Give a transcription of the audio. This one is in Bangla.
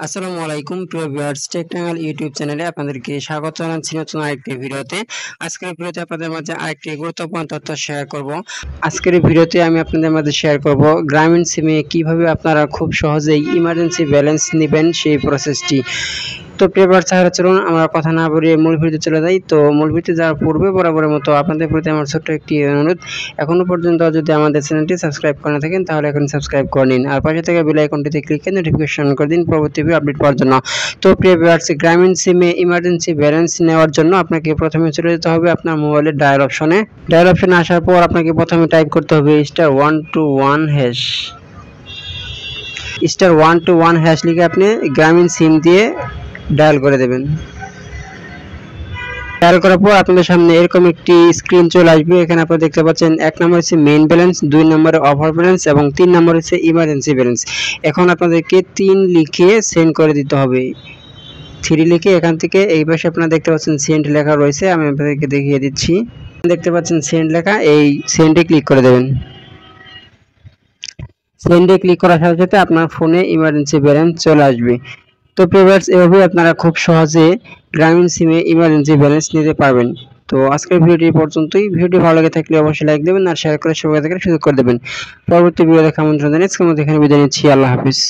আসসালামু আলাইকুম প্রিয় ভিউয়ার্স, টেকটাঙ্গাল ইউটিউব চ্যানেলে আপনাদেরকে স্বাগত জানাচ্ছি নতুন আরেকটি ভিডিওতে। আজকের ভিডিওতে আপনাদের মাঝে আরেকটি গুরুত্বপূর্ণ তথ্য শেয়ার করব। আজকের ভিডিওতে আমি আপনাদের মাঝে শেয়ার করব গ্রামীণ সিমে কিভাবে আপনারা খুব সহজেই ইমার্জেন্সি ব্যালেন্স নেবেন সেই প্রসেসটি। তো প্রিয় ভিউয়ার্স, চলুন আমরা কথা না বাড়িয়ে মূল ভিডিওতে চলে যাই। তো মূল ভিডিওতে যাওয়ার পূর্বে বরাবরের মতো আপনাদের প্রতি আমার ছোট্ট একটি অনুরোধ, এখনো পর্যন্ত যদি আমাদের চ্যানেলটি সাবস্ক্রাইব করে না থাকেন তাহলে এখন সাবস্ক্রাইব করে নিন, আর পাশে থেকে বেল আইকনটিতে ক্লিক করে নোটিফিকেশন করে দিন পরবর্তী ভিডিও আপডেট পাওয়ার জন্য। তো প্রিয় ভিউয়ার্স, গ্রামীণ সিমে ইমার্জেন্সি ব্যালেন্স নেওয়ার জন্য আপনাকে প্রথমে চলে যেতে হবে আপনার মোবাইলের ডায়াল অপশনে। ডায়াল অপশনে আসার পর আপনাকে প্রথমে টাইপ করতে হবে *121# *121# লিখে আপনি গ্রামীণ সিম দিয়ে ডায়াল করে দেবেন। ডায়াল করার পর আপনাদের সামনে এরকম একটি স্ক্রিন চলে আসবে। এখানে আপনারা দেখতে পাচ্ছেন 1 নম্বর হচ্ছে মেইন ব্যালেন্স, 2 নম্বরে অফার ব্যালেন্স এবং 3 নম্বর হচ্ছে ইমার্জেন্সি ব্যালেন্স। এখন আপনাদেরকে 3 লিখে সেন্ড করে দিতে হবে। 3 লিখে এখান থেকে এই পাশে আপনারা দেখতে পাচ্ছেন সেন্ড লেখা রয়েছে, আমি আপনাদেরকে দেখিয়ে দিচ্ছি। দেখতে পাচ্ছেন সেন্ড লেখা, এই সেন্ডে ক্লিক করে দেবেন। সেন্ডে ক্লিক করার সাথে সাথে আপনার ফোনে ইমার্জেন্সি ব্যালেন্স চলে আসবে। তো ভিউয়ার্স, এভাবে আপনারা খুব সহজে গ্রামীণ সিমে ইমার্জেন্সি ব্যালেন্স নিতে পারবেন। তো আজকের ভিডিওটি পর্যন্তই। ভিডিওটি ভালো লাগে থাকলে অবশ্যই লাইক দেবেন আর শেয়ার করে সবাই দেখার সুযোগ করে দেবেন। পরবর্তী ভিডিও দেখার আমন্ত্রণ জানিয়ে আজকের মতো এখানে বিদায় নিচ্ছি। আল্লাহ হাফিজ।